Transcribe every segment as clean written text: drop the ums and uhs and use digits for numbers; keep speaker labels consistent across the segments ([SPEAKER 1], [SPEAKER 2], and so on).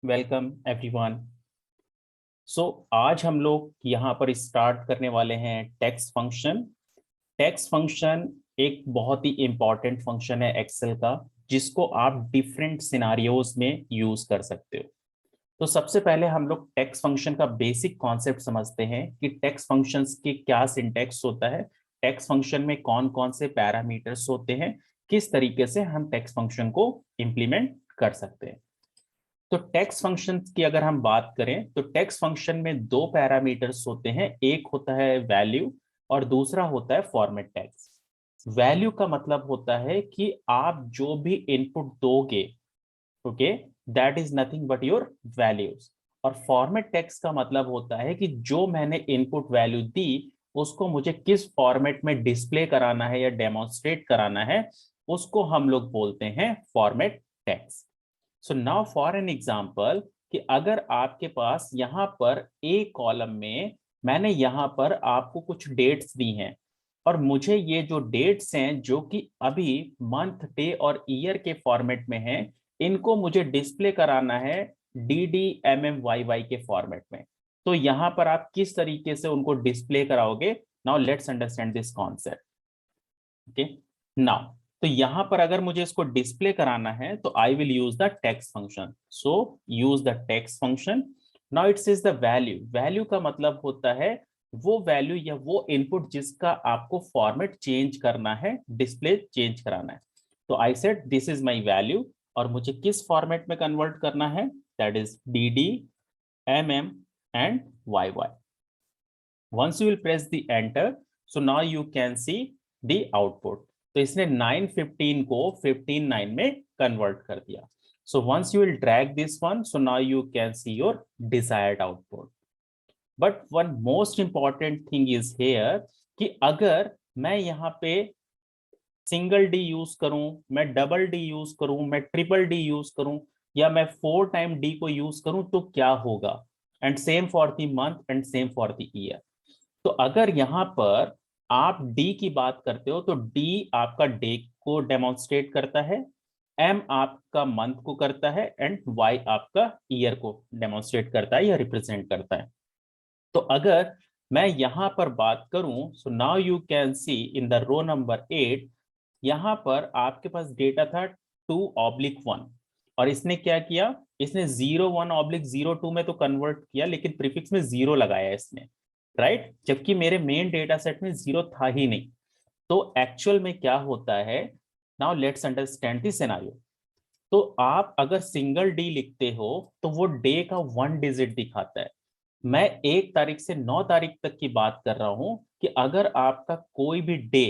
[SPEAKER 1] Welcome everyone. सो आज हम लोग यहाँ पर स्टार्ट करने वाले हैं टेक्स्ट फंक्शन। टेक्स्ट फंक्शन एक बहुत ही इंपॉर्टेंट फंक्शन है एक्सेल का, जिसको आप डिफरेंट सिनारियोज में यूज कर सकते हो। तो सबसे पहले हम लोग टेक्स्ट फंक्शन का बेसिक कॉन्सेप्ट समझते हैं कि टेक्स्ट फंक्शंस के क्या सिंटैक्स होता है, टेक्स्ट फंक्शन में कौन कौन से पैरामीटर्स होते हैं, किस तरीके से हम टेक्स्ट फंक्शन को इम्प्लीमेंट कर सकते हैं। तो टेक्स्ट फंक्शन की अगर हम बात करें तो टेक्स्ट फंक्शन में दो पैरामीटर्स होते हैं, एक होता है वैल्यू और दूसरा होता है फॉर्मेट टेक्स्ट। वैल्यू का मतलब होता है कि आप जो भी इनपुट दोगे, okay, that is nothing but your values. और फॉर्मेट टेक्स्ट का मतलब होता है कि जो मैंने इनपुट वैल्यू दी उसको मुझे किस फॉर्मेट में डिस्प्ले कराना है या डेमोन्स्ट्रेट कराना है, उसको हम लोग बोलते हैं format text. So now for an example, कि अगर आपके पास यहाँ पर ए कॉलम में मैंने यहाँ पर आपको कुछ डेट्स दी हैं, और मुझे ये जो डेट्स हैं जो कि अभी मंथ, डे और ईयर के फॉर्मेट में हैं, इनको मुझे डिस्प्ले कराना है D D M M Y Y के फॉर्मेट में। तो यहाँ पर आप किस तरीके से उनको डिस्प्ले कराओगे? Now let's understand this concept. Okay, now तो यहां पर अगर मुझे इसको डिस्प्ले कराना है तो I will use the text function. So use the text function. Now it's is the value. Value का मतलब होता है वो वैल्यू या वो इनपुट जिसका आपको फॉर्मेट चेंज करना है, डिस्प्ले चेंज कराना है। तो I said this is my value, और मुझे किस फॉर्मेट में कन्वर्ट करना है? That is D D M M and Y Y. once you will press the enter, so now you can see the output। तो इसने 915 को 159 में कन्वर्ट कर दिया। so once you will drag this one, so now you can see your desired output। but one most important thing is here कि अगर मैं यहाँ पे सिंगल डी यूज करूं, मैं डबल डी यूज करूं, मैं ट्रिपल डी यूज करूं, या मैं 4 टाइम डी को यूज करूं, तो क्या होगा? And same for the month and same for the year. तो अगर यहां पर आप डी की बात करते हो तो डी आपका डे को डेमोन्स्ट्रेट करता है, एम आपका मंथ को करता है, एंड वाई आपका ईयर को डेमोन्स्ट्रेट करता है या रिप्रेजेंट करता है। तो अगर मैं यहां पर बात करूं, so now you can see in the row number 8, यहां पर आपके पास डेटा था 2/1, और इसने क्या किया? इसने 01/02 में तो कन्वर्ट किया, लेकिन प्रीफिक्स में जीरो लगाया इसने, राइट? जबकि मेरे मेन डेटा सेट में जीरो था ही नहीं। तो एक्चुअल में क्या होता है? Now let's understand this scenario. तो आप अगर सिंगल डी लिखते हो तो वो डे का 1 डिजिट दिखाता है। मैं 1 तारीख से 9 तारीख तक की बात कर रहा हूं कि अगर आपका कोई भी डे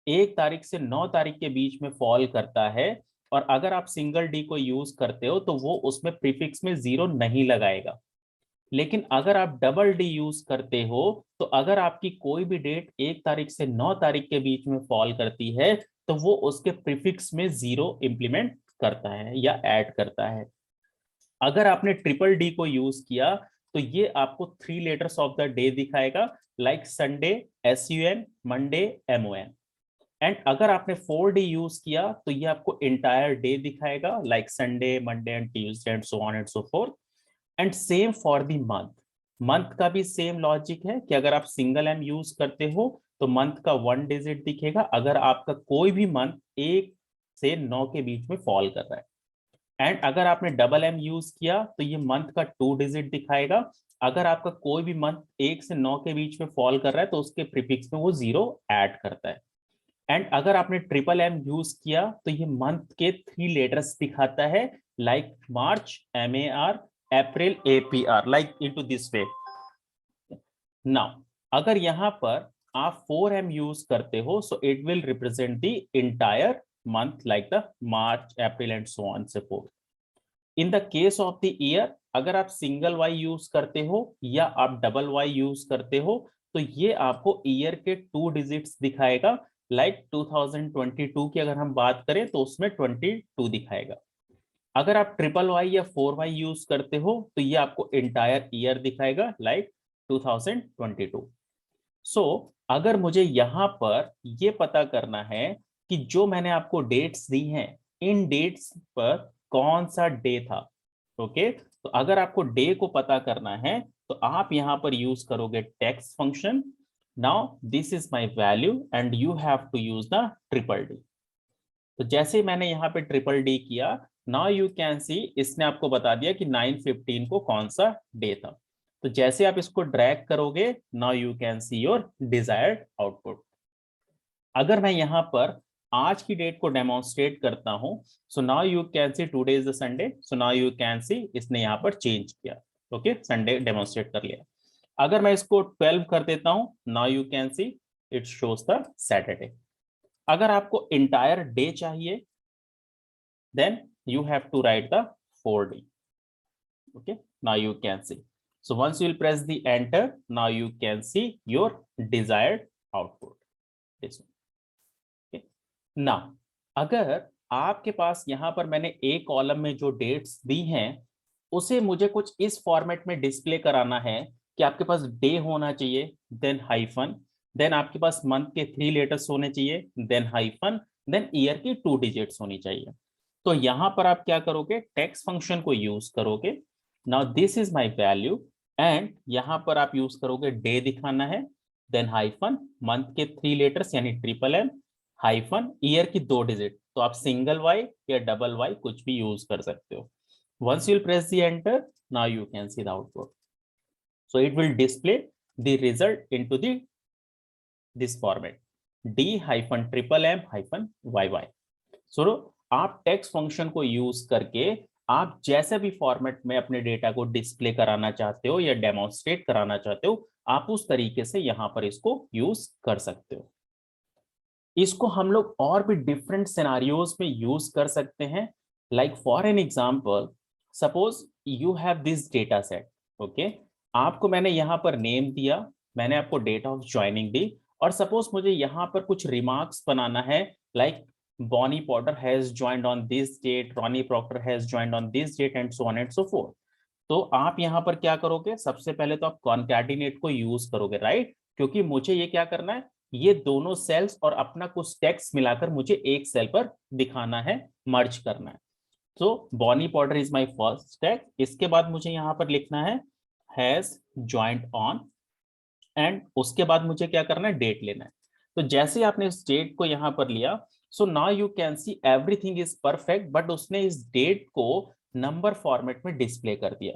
[SPEAKER 1] 1 तारीख से 9 तारीख के बीच में फॉल करता है, और अगर आप सिंगल डी को यूज करते हो तो वो उसमें प्रीफिक्स में जीरो नहीं लगाएगा। लेकिन अगर आप डबल डी यूज करते हो तो अगर आपकी कोई भी डेट 1 तारीख से 9 तारीख के बीच में फॉल करती है तो वो उसके प्रीफिक्स में जीरो इंप्लीमेंट करता है या ऐड करता है। अगर आपने ट्रिपल डी को यूज किया तो ये आपको 3 लेटर्स ऑफ द डे दिखाएगा, like Sunday SUN, Monday MON। And अगर आपने 4D यूज किया तो ये आपको इंटायर डे दिखाएगा, like Sunday, Monday and Tuesday and so on and so fourth. And same for the month. Month का भी सेम लॉजिक है कि अगर आप सिंगल एम यूज करते हो तो मंथ का 1 डिजिट दिखेगा, अगर आपका कोई भी मंथ 1 से 9 के बीच में फॉल कर रहा है। एंड अगर आपने डबल एम यूज किया तो ये मंथ का 2 डिजिट दिखाएगा, अगर आपका कोई भी मंथ 1 से 9 के बीच में फॉल कर रहा है तो उसके प्रीफिक्स में वो जीरो ऐड करता है। एंड अगर आपने ट्रिपल एम यूज किया तो ये मंथ के 3 लेटर्स दिखाता है, like March MAR, April APR, like into this way. Now अगर यहां पर आप 4M यूज करते हो so it will represent the entire month, like the March, April and so on से fourth. In the case of the year, अगर आप single Y use करते हो या आप डबल वाई यूज करते हो तो ये आपको ईयर के 2 डिजिट्स दिखाएगा, लाइक 2022 की अगर हम बात करें तो उसमें 22 दिखाएगा। अगर आप ट्रिपल वाई या 4Y यूज करते हो तो ये आपको इंटायर ईयर दिखाएगा, लाइक 2022। सो अगर मुझे यहां पर ये पता करना है कि जो मैंने आपको डेट्स दी हैं, इन डेट्स पर कौन सा डे था, ओके, तो अगर आपको डे को पता करना है तो आप यहां पर यूज करोगे text function. Now this is my value and you have to use the triple D. तो जैसे मैंने यहाँ पे ट्रिपल डी किया, नाउ यू कैन सी इसने आपको बता दिया कि 9/15 को कौन सा डे था. तो जैसे आप इसको ड्रैग करोगे, now you can see your desired output. अगर मैं यहाँ पर आज की डेट को डेमोन्स्ट्रेट करता हूं, सो now you can C today is the Sunday, so now you can see इसने यहाँ पर चेंज किया. ओके, संडे डेमोन्स्ट्रेट कर लिया. अगर मैं इसको 12 कर देता हूं, now you can see it shows the Saturday. अगर आपको इंटायर डे चाहिए, then you have to write the 4D. Okay, now you can see. So once you will press the enter, now you can see your desired output. This one. Okay. Now अगर आपके पास यहाँ पर मैंने एक column में जो dates दी हैं उसे मुझे कुछ इस फॉर्मेट में डिस्प्ले कराना है कि आपके पास डे होना चाहिए, देन हाइफन, देन आपके पास मंथ के 3 लेटर्स होने चाहिए, देन हाइफन, देन ईयर की 2 डिजिट्स होनी चाहिए. तो यहां पर आप क्या करोगे, टेक्स्ट फंक्शन को यूज करोगे. Now this is my value and यहां पर आप यूज करोगे डे दिखाना है, देन हाइफन, मंथ के 3 लेटर्स यानी ट्रिपल एम, हाइफन, ईयर की 2 डिजिट. तो आप सिंगल वाई या डबल वाई कुछ भी यूज कर सकते हो. Once you will press the enter, now you can see the output. So it will display the result into the this format, D hyphen triple M hyphen Y Y. So आप text function को use करके आप जैसे भी format में अपने data को display कराना चाहते हो या डेमोन्स्ट्रेट कराना चाहते हो, आप उस तरीके से यहां पर इसको यूज कर सकते हो. इसको हम लोग और भी डिफरेंट सिनारियोज में यूज कर सकते हैं. Like for an example, suppose you have this data set. Okay, आपको मैंने यहां पर नेम दिया, मैंने आपको डेट ऑफ ज्वाइनिंग दी, और सपोज मुझे यहां पर कुछ रिमार्क्स बनाना है, like Bonnie Potter has joined on this date, Ronnie Proctor has joined on this date, and so on and so forth. तो आप यहां पर क्या करोगे, सबसे पहले तो आप कॉन्कैटिनेट को यूज करोगे, राइट? क्योंकि मुझे ये क्या करना है, ये दोनों सेल्स और अपना कुछ टेक्स्ट मिलाकर मुझे एक सेल पर दिखाना है, मर्ज करना है. तो Bonnie Potter is my first text. इसके बाद मुझे यहां पर लिखना है हैज ज्वाइंड ऑन, एंड उसके बाद मुझे क्या करना है, डेट लेना है. तो जैसे आपने इस डेट को यहां पर लिया, सो now you can see everything is perfect, but उसने इस डेट को नंबर फॉर्मेट में डिस्प्ले कर दिया.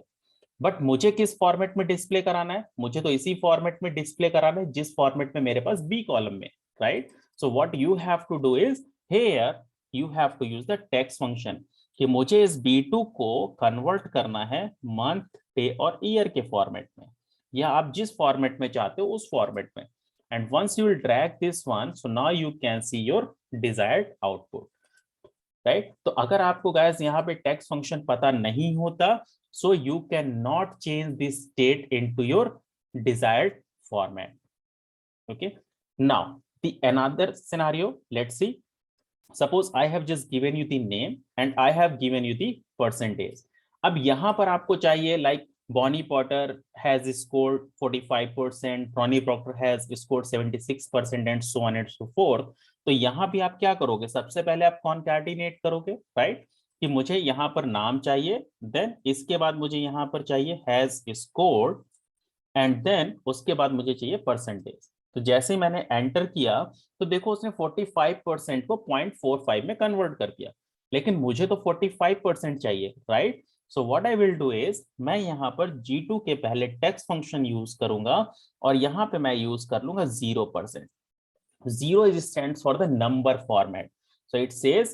[SPEAKER 1] बट मुझे किस फॉर्मेट में डिस्प्ले कराना है, मुझे तो इसी फॉर्मेट में डिस्प्ले कराना है जिस फॉर्मेट में मेरे पास बी कॉलम में, right? So what you have to do is, here you have to use the text function कि मुझे इस B2 को कन्वर्ट करना है मंथ, डे और ईयर के फॉर्मेट में, या आप जिस फॉर्मेट में चाहते हो उस फॉर्मेट में. And once you will drag this one, so now you can see your desired output, right? तो अगर आपको guys यहाँ पे text function पता नहीं होता, so you cannot change this date into your desired format. Okay. Now the another scenario, let's see. Suppose I have just given you the name and I have given you the percentage. अब यहाँ पर आपको चाहिए like Bonnie Potter has scored 45%, Ronnie Proctor has scored 76%, and so on and so forth. तो यहाँ भी आप क्या करोगे, सबसे पहले आप कॉन्कैटिनेट करोगे, राइट? कि मुझे यहाँ पर नाम चाहिए, देन इसके बाद मुझे यहाँ पर चाहिए हैज स्कोर्ड, एंड देन उसके बाद मुझे चाहिए परसेंटेज. तो जैसे ही मैंने एंटर किया तो देखो उसने 45% को 0.45 में कन्वर्ट कर दिया, लेकिन मुझे तो 45% चाहिए, right? So what I will do is, मैं यहाँ पर G2 के पहले टेक्स्ट फंक्शन यूज करूंगा और यहाँ पे मैं यूज कर लूंगा 0%. 0 is stands for the number format. So it says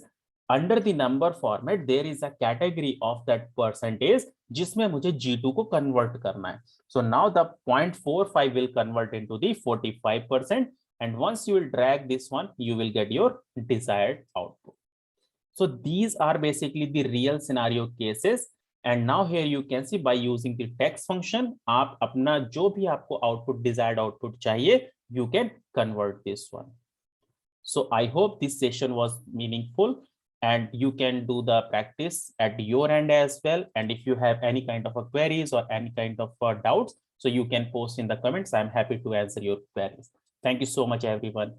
[SPEAKER 1] under the number format there is a category of that percentage जिसमें मुझे G2 को कन्वर्ट करना है. So now the 0.45 will convert into the 45%, and once you will drag this one, you will get your desired output. So these are basically the real scenario cases. And now here you can see by using the text function, आप अपना जो भी आपको output, desired output चाहिए, you can convert this one. So I hope this session was meaningful and you can do the practice at your end as well. And if you have any kind of queries or any kind of doubts, so you can post in the comments. I'm happy to answer your queries. Thank you so much, everyone.